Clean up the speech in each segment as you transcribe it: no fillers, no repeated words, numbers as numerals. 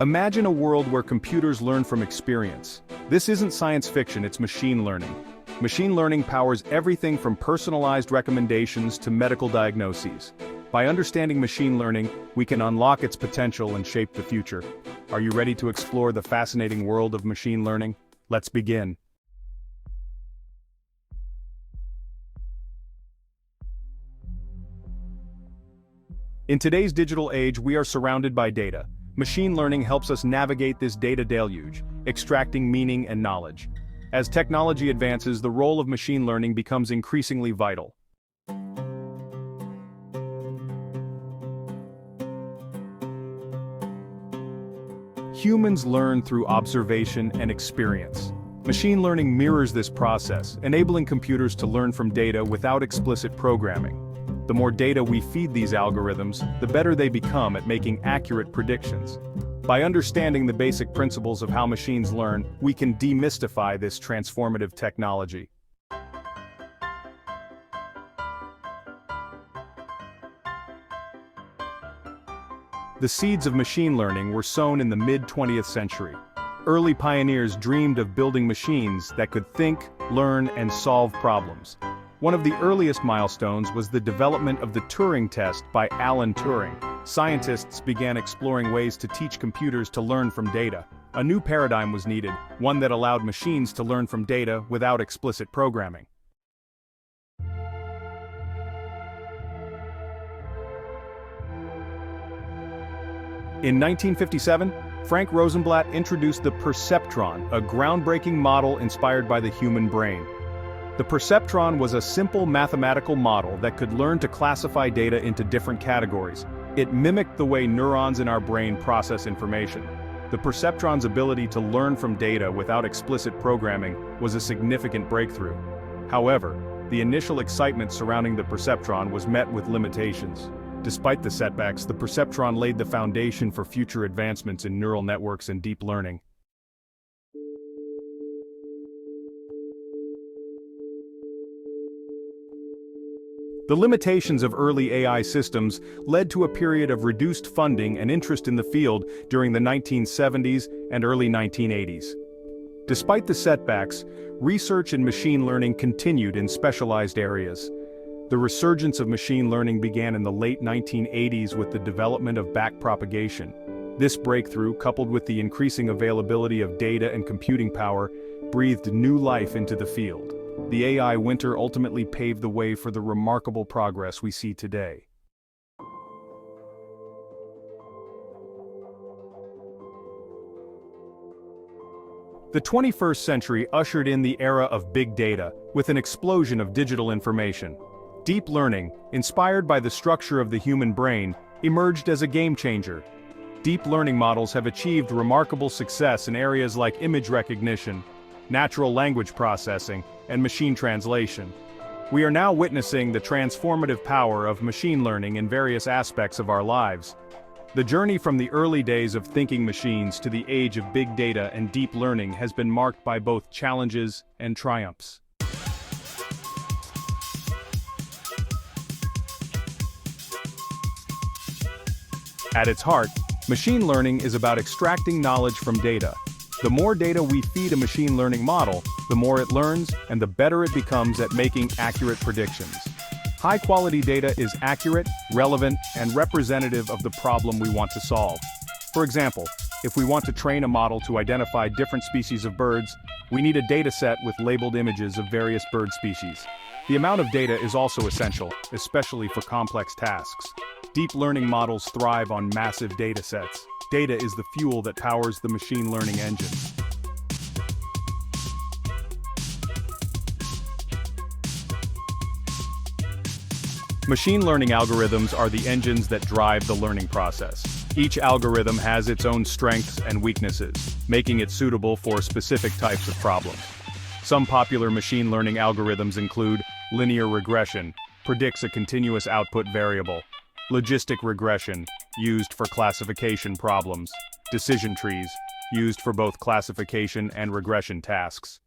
Imagine a world where computers learn from experience. This isn't science fiction, it's machine learning. Machine learning powers everything from personalized recommendations to medical diagnoses. By understanding machine learning, we can unlock its potential and shape the future. Are you ready to explore the fascinating world of machine learning? Let's begin. In today's digital age, we are surrounded by data. Machine learning helps us navigate this data deluge, extracting meaning and knowledge. As technology advances, the role of machine learning becomes increasingly vital. Humans learn through observation and experience. Machine learning mirrors this process, enabling computers to learn from data without explicit programming. The more data we feed these algorithms, the better they become at making accurate predictions. By understanding the basic principles of how machines learn, we can demystify this transformative technology. The seeds of machine learning were sown in the mid-20th century. Early pioneers dreamed of building machines that could think, learn, and solve problems. One of the earliest milestones was the development of the Turing test by Alan Turing. Scientists began exploring ways to teach computers to learn from data. A new paradigm was needed, one that allowed machines to learn from data without explicit programming. In 1957, Frank Rosenblatt introduced the perceptron, a groundbreaking model inspired by the human brain. The perceptron was a simple mathematical model that could learn to classify data into different categories. It mimicked the way neurons in our brain process information. The perceptron's ability to learn from data without explicit programming was a significant breakthrough. However, the initial excitement surrounding the perceptron was met with limitations. Despite the setbacks, the perceptron laid the foundation for future advancements in neural networks and deep learning. The limitations of early AI systems led to a period of reduced funding and interest in the field during the 1970s and early 1980s. Despite the setbacks, research in machine learning continued in specialized areas. The resurgence of machine learning began in the late 1980s with the development of backpropagation. This breakthrough, coupled with the increasing availability of data and computing power, breathed new life into the field. The AI winter ultimately paved the way for the remarkable progress we see today. The 21st century ushered in the era of big data, with an explosion of digital information. Deep learning, inspired by the structure of the human brain, emerged as a game changer. Deep learning models have achieved remarkable success in areas like image recognition, natural language processing, and machine translation. We are now witnessing the transformative power of machine learning in various aspects of our lives. The journey from the early days of thinking machines to the age of big data and deep learning has been marked by both challenges and triumphs. At its heart, machine learning is about extracting knowledge from data. The more data we feed a machine learning model, the more it learns and the better it becomes at making accurate predictions. High-quality data is accurate, relevant, and representative of the problem we want to solve. For example, if we want to train a model to identify different species of birds, we need a dataset with labeled images of various bird species. The amount of data is also essential, especially for complex tasks. Deep learning models thrive on massive datasets. Data is the fuel that powers the machine learning engine. Machine learning algorithms are the engines that drive the learning process. Each algorithm has its own strengths and weaknesses, making it suitable for specific types of problems. Some popular machine learning algorithms include linear regression, predicts a continuous output variable; logistic regression, used for classification problems; decision trees, used for both classification and regression tasks.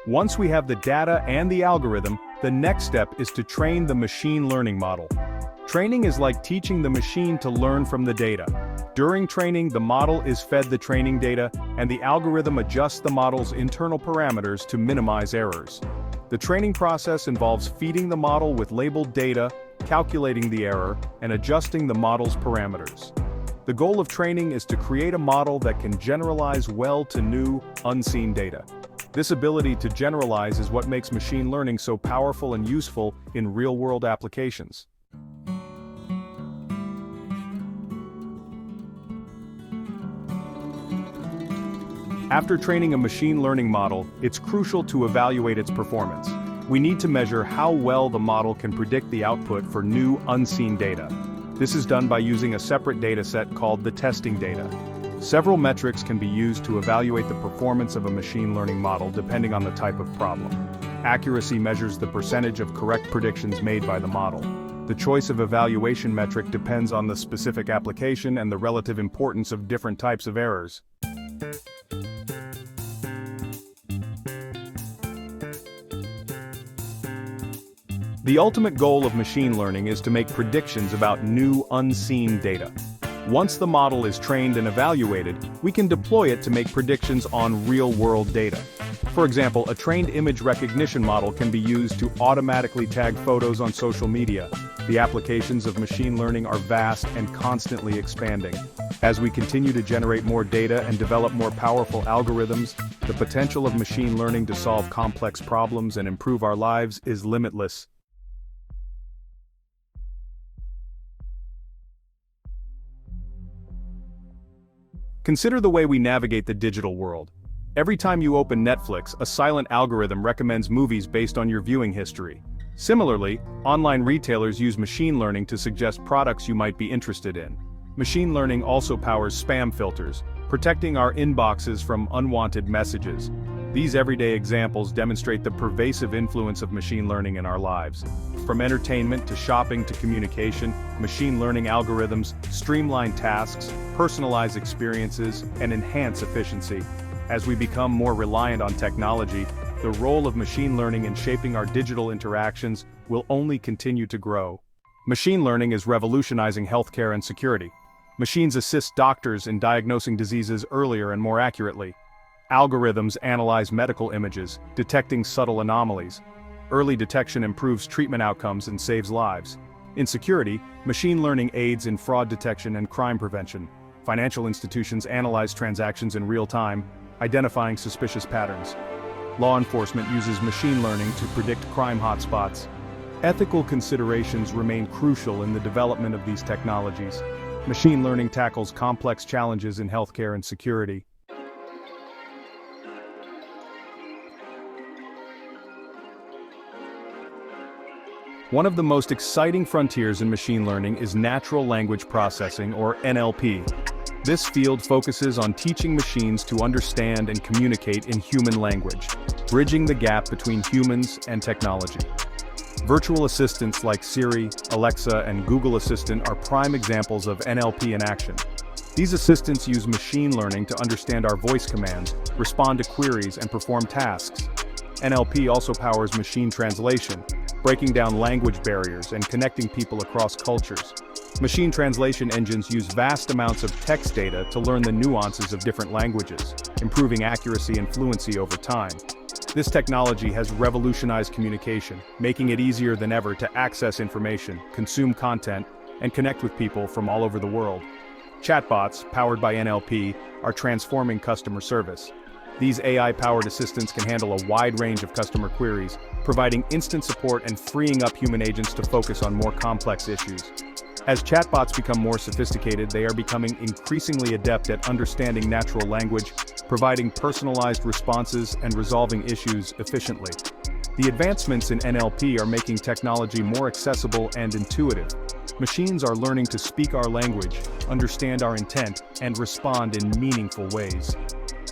Once we have the data and the algorithm, The next step is to train the machine learning model. Training is like teaching the machine to learn from the data. During training, the model is fed the training data, and the algorithm adjusts the model's internal parameters to minimize errors. The training process involves feeding the model with labeled data, calculating the error, and adjusting the model's parameters. The goal of training is to create a model that can generalize well to new, unseen data. This ability to generalize is what makes machine learning so powerful and useful in real-world applications. After training a machine learning model, it's crucial to evaluate its performance. We need to measure how well the model can predict the output for new, unseen data. This is done by using a separate dataset called the testing data. Several metrics can be used to evaluate the performance of a machine learning model depending on the type of problem. Accuracy measures the percentage of correct predictions made by the model. The choice of evaluation metric depends on the specific application and the relative importance of different types of errors. The ultimate goal of machine learning is to make predictions about new, unseen data. Once the model is trained and evaluated, we can deploy it to make predictions on real-world data. For example, a trained image recognition model can be used to automatically tag photos on social media. The applications of machine learning are vast and constantly expanding. As we continue to generate more data and develop more powerful algorithms, the potential of machine learning to solve complex problems and improve our lives is limitless. Consider the way we navigate the digital world. Every time you open Netflix, a silent algorithm recommends movies based on your viewing history. Similarly, online retailers use machine learning to suggest products you might be interested in. Machine learning also powers spam filters, protecting our inboxes from unwanted messages. These everyday examples demonstrate the pervasive influence of machine learning in our lives. From entertainment to shopping to communication, machine learning algorithms streamline tasks, personalize experiences, and enhance efficiency. As we become more reliant on technology, the role of machine learning in shaping our digital interactions will only continue to grow. Machine learning is revolutionizing healthcare and security. Machines assist doctors in diagnosing diseases earlier and more accurately. Algorithms analyze medical images, detecting subtle anomalies. Early detection improves treatment outcomes and saves lives. In security, machine learning aids in fraud detection and crime prevention. Financial institutions analyze transactions in real time, identifying suspicious patterns. Law enforcement uses machine learning to predict crime hotspots. Ethical considerations remain crucial in the development of these technologies. Machine learning tackles complex challenges in healthcare and security. One of the most exciting frontiers in machine learning is natural language processing, or NLP. This field focuses on teaching machines to understand and communicate in human language, bridging the gap between humans and technology. Virtual assistants like Siri, Alexa, and Google Assistant are prime examples of NLP in action. These assistants use machine learning to understand our voice commands, respond to queries, and perform tasks. NLP also powers machine translation, breaking down language barriers and connecting people across cultures. Machine translation engines use vast amounts of text data to learn the nuances of different languages, improving accuracy and fluency over time. This technology has revolutionized communication, making it easier than ever to access information, consume content, and connect with people from all over the world. Chatbots, powered by NLP, are transforming customer service. These AI-powered assistants can handle a wide range of customer queries, providing instant support and freeing up human agents to focus on more complex issues. As chatbots become more sophisticated, they are becoming increasingly adept at understanding natural language, providing personalized responses, and resolving issues efficiently. The advancements in NLP are making technology more accessible and intuitive. Machines are learning to speak our language, understand our intent, and respond in meaningful ways.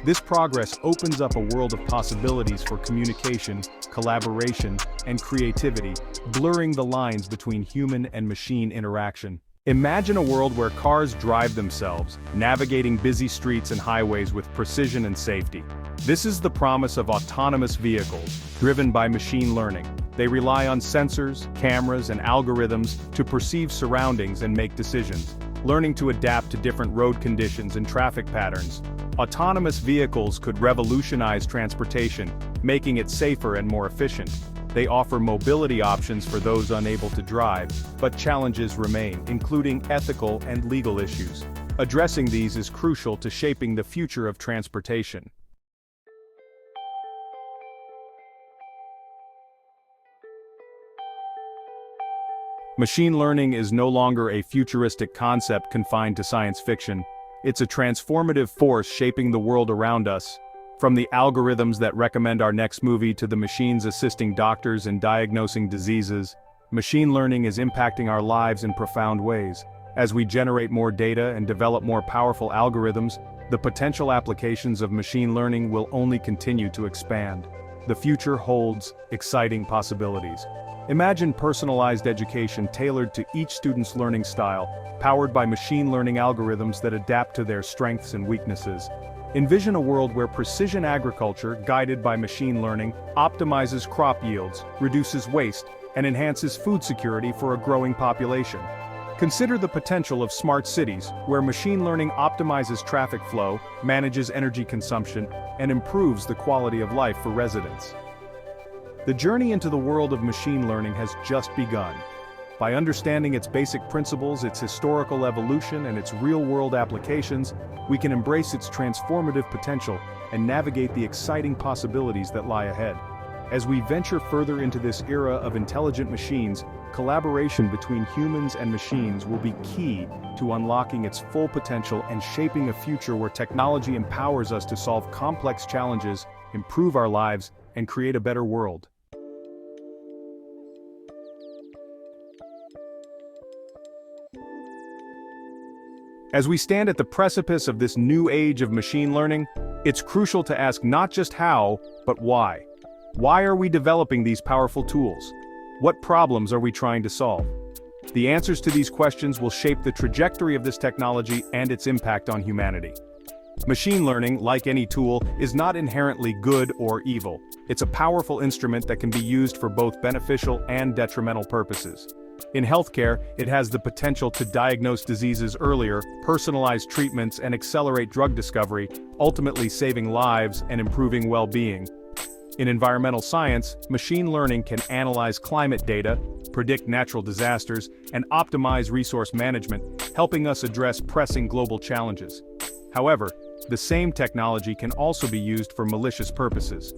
This progress opens up a world of possibilities for communication, collaboration, and creativity, blurring the lines between human and machine interaction. Imagine a world where cars drive themselves, navigating busy streets and highways with precision and safety. This is the promise of autonomous vehicles, driven by machine learning. They rely on sensors, cameras, and algorithms to perceive surroundings and make decisions, learning to adapt to different road conditions and traffic patterns. Autonomous vehicles could revolutionize transportation, making it safer and more efficient. They offer mobility options for those unable to drive, but challenges remain, including ethical and legal issues. Addressing these is crucial to shaping the future of transportation. Machine learning is no longer a futuristic concept confined to science fiction. It's a transformative force shaping the world around us. From the algorithms that recommend our next movie to the machines assisting doctors in diagnosing diseases, machine learning is impacting our lives in profound ways. As we generate more data and develop more powerful algorithms, the potential applications of machine learning will only continue to expand. The future holds exciting possibilities. Imagine personalized education tailored to each student's learning style, powered by machine learning algorithms that adapt to their strengths and weaknesses. Envision a world where precision agriculture, guided by machine learning, optimizes crop yields, reduces waste, and enhances food security for a growing population. Consider the potential of smart cities, where machine learning optimizes traffic flow, manages energy consumption, and improves the quality of life for residents. The journey into the world of machine learning has just begun. By understanding its basic principles, its historical evolution, and its real-world applications, we can embrace its transformative potential and navigate the exciting possibilities that lie ahead. As we venture further into this era of intelligent machines, collaboration between humans and machines will be key to unlocking its full potential and shaping a future where technology empowers us to solve complex challenges, improve our lives, and create a better world. As we stand at the precipice of this new age of machine learning, it's crucial to ask not just how, but why. Why are we developing these powerful tools? What problems are we trying to solve? The answers to these questions will shape the trajectory of this technology and its impact on humanity. Machine learning, like any tool, is not inherently good or evil. It's a powerful instrument that can be used for both beneficial and detrimental purposes. In healthcare, it has the potential to diagnose diseases earlier, personalize treatments, and accelerate drug discovery, ultimately saving lives and improving well-being. In environmental science, machine learning can analyze climate data, predict natural disasters, and optimize resource management, helping us address pressing global challenges. However, the same technology can also be used for malicious purposes.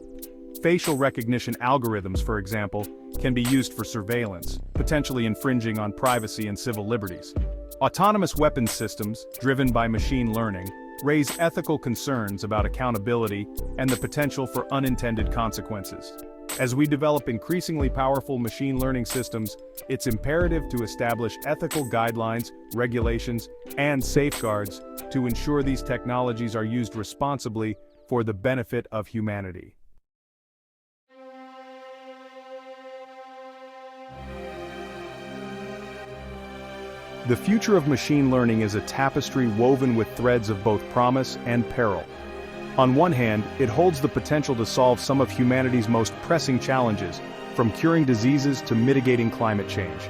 Facial recognition algorithms, for example, can be used for surveillance, potentially infringing on privacy and civil liberties. Autonomous weapons systems, driven by machine learning, raise ethical concerns about accountability and the potential for unintended consequences. As we develop increasingly powerful machine learning systems, it's imperative to establish ethical guidelines, regulations, and safeguards to ensure these technologies are used responsibly for the benefit of humanity. The future of machine learning is a tapestry woven with threads of both promise and peril. On one hand, it holds the potential to solve some of humanity's most pressing challenges, from curing diseases to mitigating climate change.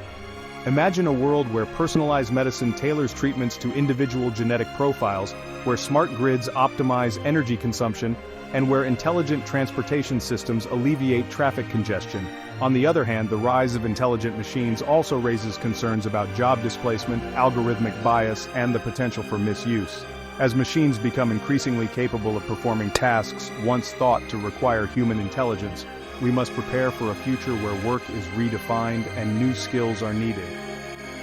Imagine a world where personalized medicine tailors treatments to individual genetic profiles, where smart grids optimize energy consumption, and where intelligent transportation systems alleviate traffic congestion. On the other hand, the rise of intelligent machines also raises concerns about job displacement, algorithmic bias, and the potential for misuse. As machines become increasingly capable of performing tasks once thought to require human intelligence, we must prepare for a future where work is redefined and new skills are needed.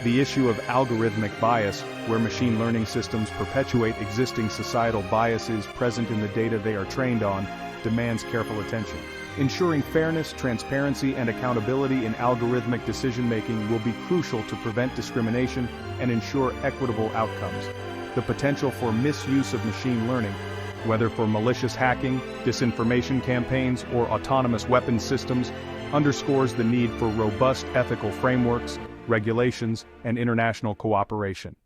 The issue of algorithmic bias, where machine learning systems perpetuate existing societal biases present in the data they are trained on, demands careful attention. Ensuring fairness, transparency, and accountability in algorithmic decision-making will be crucial to prevent discrimination and ensure equitable outcomes. The potential for misuse of machine learning, whether for malicious hacking, disinformation campaigns, or autonomous weapons systems, underscores the need for robust ethical frameworks, regulations, and international cooperation.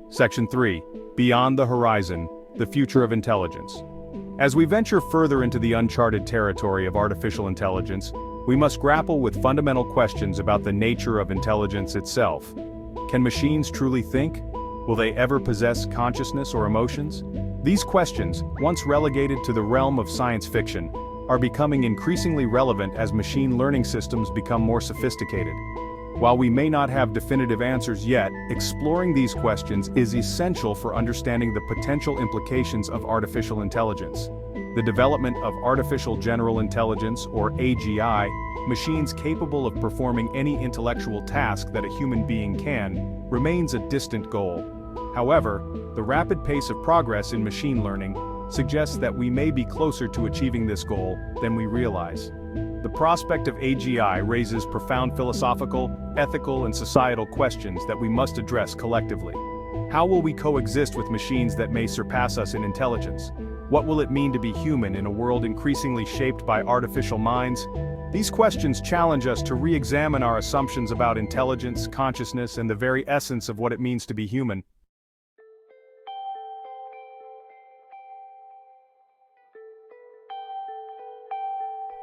Section 3. Beyond the Horizon, the future of intelligence. As we venture further into the uncharted territory of artificial intelligence, we must grapple with fundamental questions about the nature of intelligence itself. Can machines truly think? Will they ever possess consciousness or emotions? These questions, once relegated to the realm of science fiction, are becoming increasingly relevant as machine learning systems become more sophisticated. While we may not have definitive answers yet, exploring these questions is essential for understanding the potential implications of artificial intelligence. The development of artificial general intelligence, or AGI, machines capable of performing any intellectual task that a human being can, remains a distant goal. However, the rapid pace of progress in machine learning suggests that we may be closer to achieving this goal than we realize. The prospect of AGI raises profound philosophical, ethical, and societal questions that we must address collectively. How will we coexist with machines that may surpass us in intelligence? What will it mean to be human in a world increasingly shaped by artificial minds? These questions challenge us to re-examine our assumptions about intelligence, consciousness, and the very essence of what it means to be human.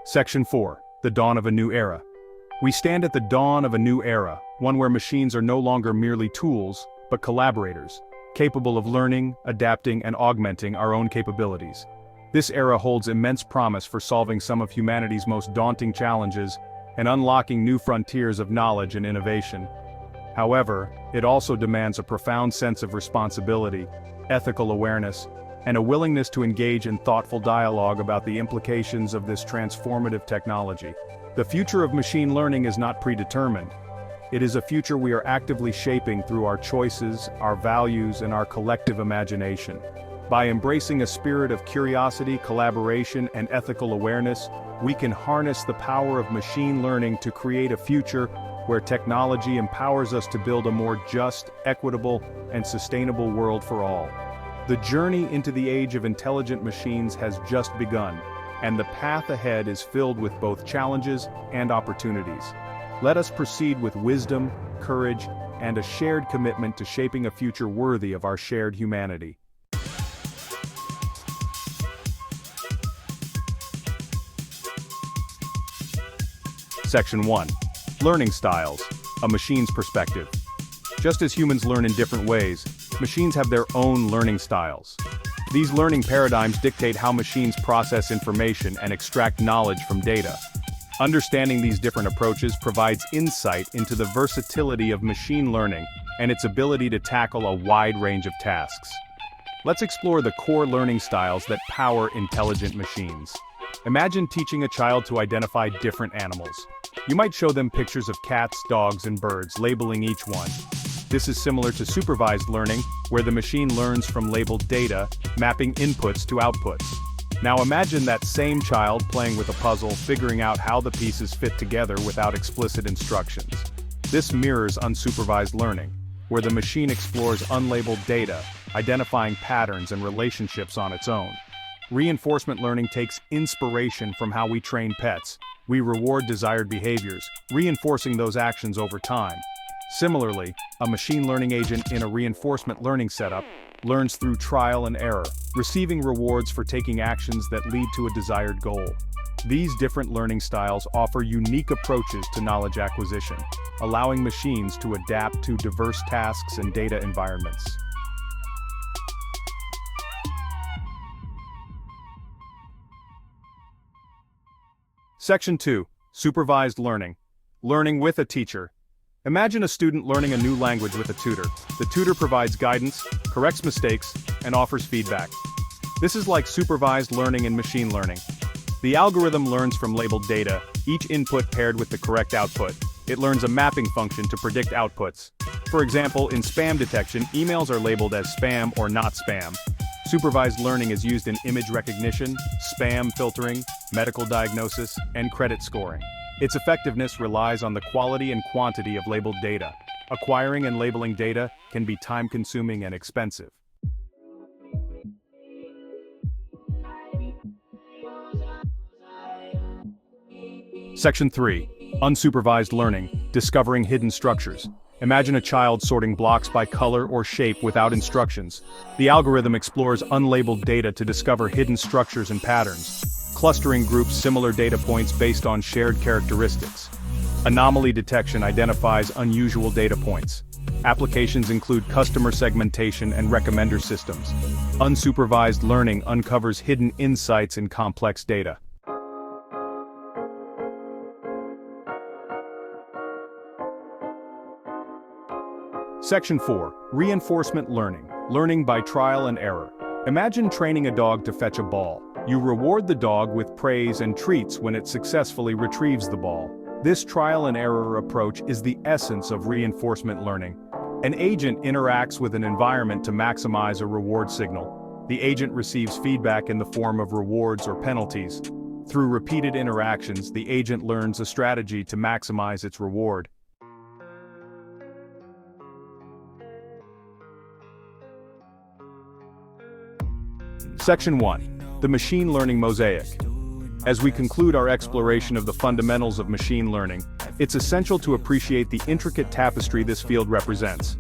Section 4. The Dawn of a New Era. We stand at the dawn of a new era, one where machines are no longer merely tools, but collaborators, capable of learning, adapting, and augmenting our own capabilities. This era holds immense promise for solving some of humanity's most daunting challenges and unlocking new frontiers of knowledge and innovation. However, it also demands a profound sense of responsibility, ethical awareness, and a willingness to engage in thoughtful dialogue about the implications of this transformative technology. The future of machine learning is not predetermined. It is a future we are actively shaping through our choices, our values, and our collective imagination. By embracing a spirit of curiosity, collaboration, and ethical awareness, we can harness the power of machine learning to create a future where technology empowers us to build a more just, equitable, and sustainable world for all. The journey into the age of intelligent machines has just begun, and the path ahead is filled with both challenges and opportunities. Let us proceed with wisdom, courage, and a shared commitment to shaping a future worthy of our shared humanity. Section 1. Learning Styles, a machine's perspective. Just as humans learn in different ways, machines have their own learning styles. These learning paradigms dictate how machines process information and extract knowledge from data. Understanding these different approaches provides insight into the versatility of machine learning and its ability to tackle a wide range of tasks. Let's explore the core learning styles that power intelligent machines. Imagine teaching a child to identify different animals. You might show them pictures of cats, dogs, and birds, labeling each one. This is similar to supervised learning, where the machine learns from labeled data, mapping inputs to outputs. Now imagine that same child playing with a puzzle, figuring out how the pieces fit together without explicit instructions. This mirrors unsupervised learning, where the machine explores unlabeled data, identifying patterns and relationships on its own. Reinforcement learning takes inspiration from how we train pets. We reward desired behaviors, reinforcing those actions over time. Similarly, a machine learning agent in a reinforcement learning setup learns through trial and error, receiving rewards for taking actions that lead to a desired goal. These different learning styles offer unique approaches to knowledge acquisition, allowing machines to adapt to diverse tasks and data environments. Section 2. Supervised learning. Learning with a teacher. Imagine a student learning a new language with a tutor. The tutor provides guidance, corrects mistakes, and offers feedback. This is like supervised learning in machine learning. The algorithm learns from labeled data, each input paired with the correct output. It learns a mapping function to predict outputs. For example, in spam detection, emails are labeled as spam or not spam. Supervised learning is used in image recognition, spam filtering, medical diagnosis, and credit scoring. Its effectiveness relies on the quality and quantity of labeled data. Acquiring and labeling data can be time-consuming and expensive. Section 3. Unsupervised learning, discovering hidden structures. Imagine a child sorting blocks by color or shape without instructions. The algorithm explores unlabeled data to discover hidden structures and patterns. Clustering groups similar data points based on shared characteristics. Anomaly detection identifies unusual data points. Applications include customer segmentation and recommender systems. Unsupervised learning uncovers hidden insights in complex data. Section 4. Reinforcement learning. Learning by trial and error. Imagine training a dog to fetch a ball. You reward the dog with praise and treats when it successfully retrieves the ball. This trial and error approach is the essence of reinforcement learning. An agent interacts with an environment to maximize a reward signal. The agent receives feedback in the form of rewards or penalties. Through repeated interactions, the agent learns a strategy to maximize its reward. Section 1. The Machine Learning Mosaic. As we conclude our exploration of the fundamentals of machine learning, it's essential to appreciate the intricate tapestry this field represents.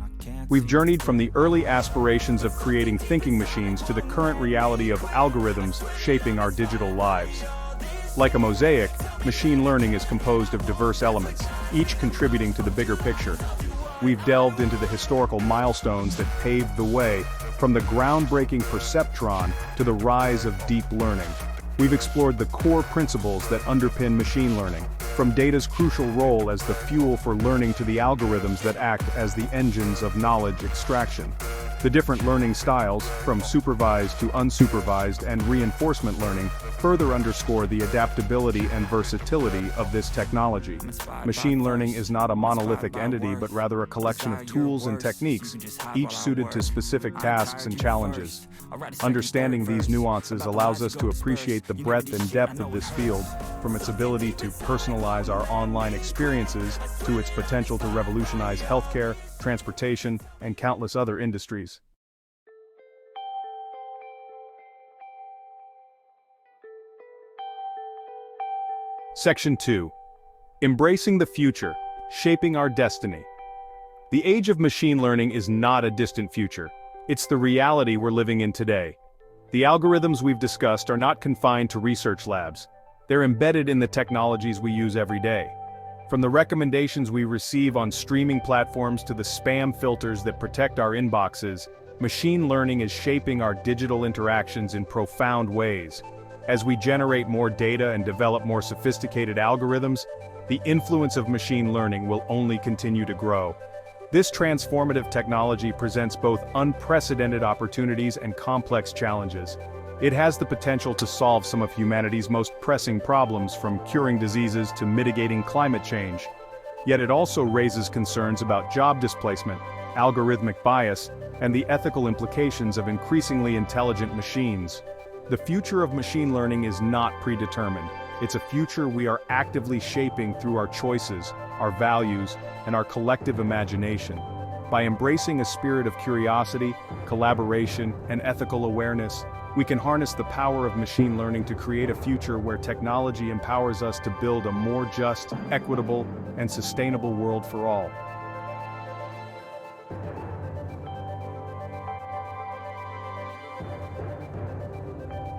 We've journeyed from the early aspirations of creating thinking machines to the current reality of algorithms shaping our digital lives. Like a mosaic, machine learning is composed of diverse elements, each contributing to the bigger picture. We've delved into the historical milestones that paved the way, from the groundbreaking perceptron to the rise of deep learning. We've explored the core principles that underpin machine learning, from data's crucial role as the fuel for learning to the algorithms that act as the engines of knowledge extraction. The different learning styles, from supervised to unsupervised and reinforcement learning, further underscore the adaptability and versatility of this technology. Machine learning is not a monolithic entity but rather a collection of tools and techniques, each suited to specific tasks and challenges. Understanding these nuances allows us to appreciate the breadth and depth of this field, from its ability to personalize our online experiences to its potential to revolutionize healthcare, transportation, and countless other industries. Section 2. Embracing the future, shaping our destiny. The age of machine learning is not a distant future. It's the reality we're living in today. The algorithms we've discussed are not confined to research labs. They're embedded in the technologies we use every day. From the recommendations we receive on streaming platforms to the spam filters that protect our inboxes, machine learning is shaping our digital interactions in profound ways. As we generate more data and develop more sophisticated algorithms, the influence of machine learning will only continue to grow. This transformative technology presents both unprecedented opportunities and complex challenges. It has the potential to solve some of humanity's most pressing problems, from curing diseases to mitigating climate change. Yet it also raises concerns about job displacement, algorithmic bias, and the ethical implications of increasingly intelligent machines. The future of machine learning is not predetermined. It's a future we are actively shaping through our choices, our values, and our collective imagination. By embracing a spirit of curiosity, collaboration, and ethical awareness, we can harness the power of machine learning to create a future where technology empowers us to build a more just, equitable, and sustainable world for all.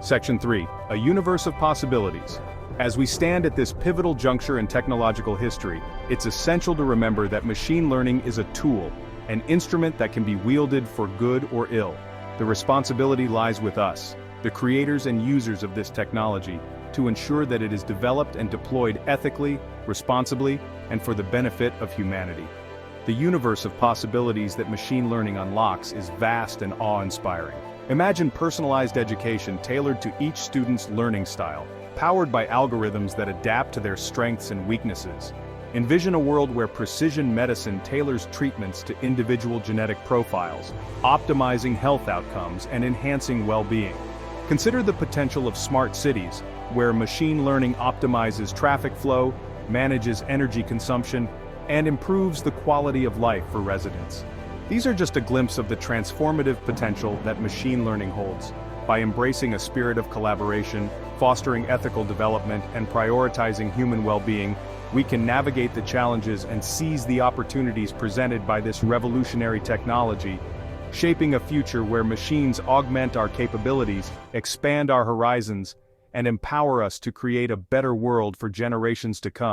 Section 3. A universe of possibilities. As we stand at this pivotal juncture in technological history, it's essential to remember that machine learning is a tool, an instrument that can be wielded for good or ill. The responsibility lies with us, the creators and users of this technology, to ensure that it is developed and deployed ethically, responsibly, and for the benefit of humanity. The universe of possibilities that machine learning unlocks is vast and awe-inspiring. Imagine personalized education tailored to each student's learning style, powered by algorithms that adapt to their strengths and weaknesses. Envision a world where precision medicine tailors treatments to individual genetic profiles, optimizing health outcomes and enhancing well-being. Consider the potential of smart cities, where machine learning optimizes traffic flow, manages energy consumption, and improves the quality of life for residents. These are just a glimpse of the transformative potential that machine learning holds. By embracing a spirit of collaboration, fostering ethical development, and prioritizing human well-being, we can navigate the challenges and seize the opportunities presented by this revolutionary technology, shaping a future where machines augment our capabilities, expand our horizons, and empower us to create a better world for generations to come.